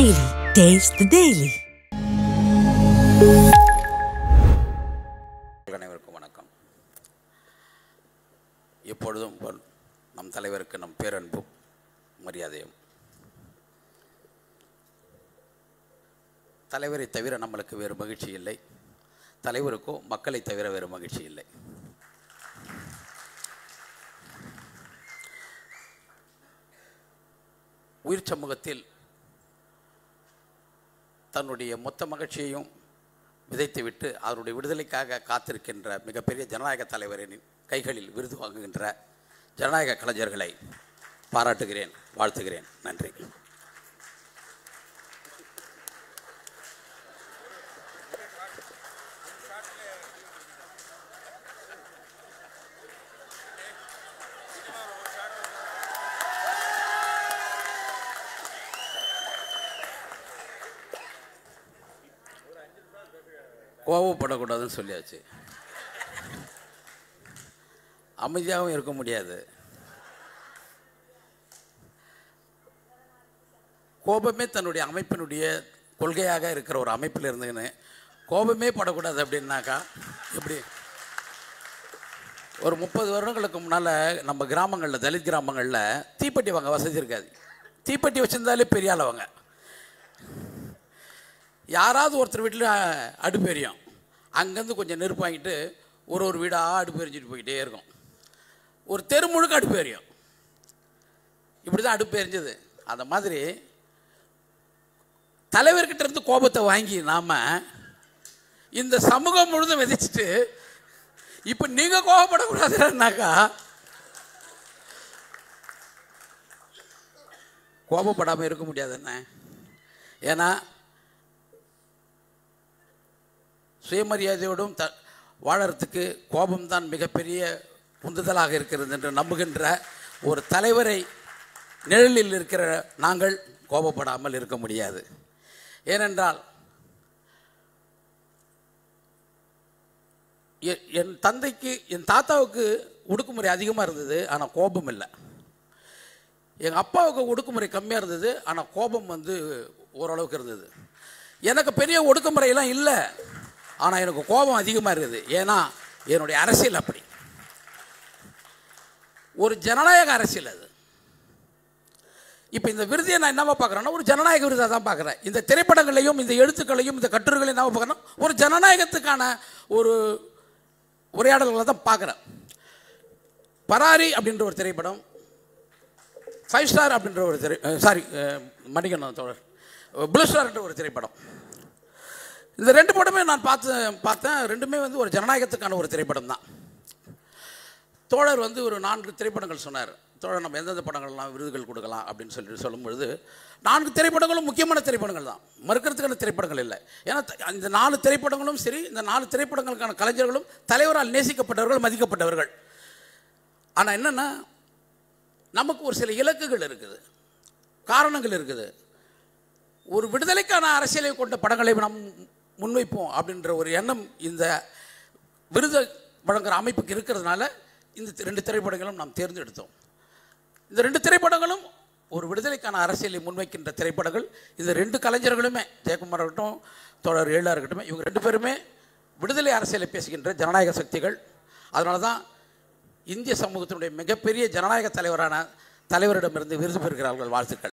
Daily. Taste the Daily. அனைவருக்கும் வணக்கம். எப்பொழுதும் நம் தலைவருக்கு நம் பேரன்பும் மரியாதையும். தலைவரை தவிர நம்மளுக்கு வேறு மகிழ்ச்சி இல்லை, தலைவருக்கோ மக்களை தவிர வேறு மகிழ்ச்சி இல்லை. உயிர் சமூகத்தில் தன்னுடைய மொத்த மகிழ்ச்சியையும் விதைத்துவிட்டு அவருடைய விடுதலைக்காக காத்திருக்கின்ற மிகப்பெரிய ஜனநாயக தலைவரின் கைகளில் விருது வாங்குகின்ற ஜனநாயக கலைஞர்களை பாராட்டுகிறேன், வாழ்த்துகிறேன். நன்றி. கோபப்படக்கூடாதுன்னு சொல்லியாச்சு, அமைதியாகவும் இருக்க முடியாது. கோபமே தன்னுடைய அமைப்பினுடைய கொள்கையாக இருக்கிற ஒரு அமைப்பில் இருந்துன்னு கோபமே படக்கூடாது அப்படின்னாக்கா எப்படி? ஒரு 30 வருடங்களுக்கு முன்னால் நம்ம கிராமங்களில், தலித் கிராமங்களில் தீப்பெட்டி வாங்க வசதி இருக்காது. தீப்பெட்டி வச்சுருந்தாலே பெரிய ஆளவங்க. யாராவது ஒருத்தர் வீட்டில் அடுப்பு எரியும், அங்கேருந்து கொஞ்சம் நெருப்பு வாங்கிட்டு ஒரு வீடாக அடுப்பு எரிஞ்சிட்டு போய்கிட்டே இருக்கும். ஒரு தெரு முழுக்க அடுப்பு எரியும். இப்படி தான் அடுப்பு எரிஞ்சது. அந்த மாதிரி தலைவர்கிட்ட இருந்து கோபத்தை வாங்கி நாம் இந்த சமூகம் முழுதும் விதைச்சிட்டு இப்போ நீங்கள் கோபப்படக்கூடாதுன்னாக்கா கோபப்படாமல் இருக்க முடியாது என்ன? ஏன்னா சுயமரியாதையோடும் வாழறதுக்கு கோபம்தான் மிகப்பெரிய உந்துதலாக இருக்கிறது என்று நம்புகின்ற ஒரு தலைவரை நிழலில் இருக்கிற நாங்கள் கோபப்படாமல் இருக்க முடியாது. ஏனென்றால் என் தந்தைக்கு, என் தாத்தாவுக்கு ஒடுக்குமுறை அதிகமாக இருந்தது, ஆனால் கோபம் இல்லை. எங்கள் அப்பாவுக்கு ஒடுக்குமுறை கம்மியாக இருந்தது, ஆனால் கோபம் ஓரளவுக்கு இருந்தது. எனக்கு பெரிய ஒடுக்குமுறையெல்லாம் இல்லை, ஆனால் எனக்கு கோபம் அதிகமாக இருக்குது. ஏன்னா என்னுடைய அரசியல் அப்படி ஒரு ஜனநாயக அரசியல். அது இப்போ இந்த விருதியை நான் என்னவா பார்க்குறேன்னா ஒரு ஜனநாயக விருதாக தான் பார்க்குறேன். இந்த திரைப்படங்களையும் இந்த எழுத்துக்களையும் இந்த கட்டுரைகளையும் என்னவா பார்க்குறேன்னா ஒரு ஜனநாயகத்துக்கான ஒரு உரையாடல்களை தான் பார்க்குறேன். பராரி அப்படின்ற ஒரு திரைப்படம், 5 ஸ்டார் அப்படின்ற ஒரு மணிகண்டன் தோழர் ப்ளூ ஸ்டார்ன்ற ஒரு திரைப்படம். இந்த 2 படமே நான் பார்த்தேன். ரெண்டுமே ஒரு ஜனநாயகத்துக்கான ஒரு திரைப்படம் தான். தோழர் ஒரு 4 திரைப்படங்கள் சொன்னார். தோழர் நம்ம எந்தெந்த படங்கள்லாம் விருதுகள் கொடுக்கலாம் அப்படின்னு சொல்லும்பொழுது 4 திரைப்படங்களும் முக்கியமான திரைப்படங்கள் தான், மறுக்கிறதுக்கான திரைப்படங்கள் இல்லை. ஏன்னா இந்த 4 திரைப்படங்களும் சரி, இந்த 4 திரைப்படங்களுக்கான கலைஞர்களும் தலைவரால் நேசிக்கப்பட்டவர்கள், மதிக்கப்பட்டவர்கள். ஆனால் என்னென்னா நமக்கு ஒரு சில இலக்குகள் இருக்குது, காரணங்கள் இருக்குது. ஒரு விடுதலைக்கான அரசியலை கொண்ட படங்களை நாம் முன்வைப்போம் அப்படின்ற ஒரு எண்ணம் இந்த விருது வழங்குகிற அமைப்புக்கு இருக்கிறதுனால இந்த 2 திரைப்படங்களும் நாம் தேர்ந்தெடுத்தோம். இந்த 2 திரைப்படங்களும் ஒரு விடுதலைக்கான அரசியலை முன்வைக்கின்ற திரைப்படங்கள். இந்த 2 கலைஞர்களுமே, ஜெயக்குமார் இருக்கட்டும், தோழர் ஏழா இருக்கட்டும், இவங்க 2 பேருமே விடுதலை அரசியலை பேசுகின்ற ஜனநாயக சக்திகள். அதனால தான் இந்திய சமூகத்தினுடைய மிகப்பெரிய ஜனநாயக தலைவரான தலைவரிடமிருந்து விருது பெறுகிறார்கள். வாழ்த்துக்கள்.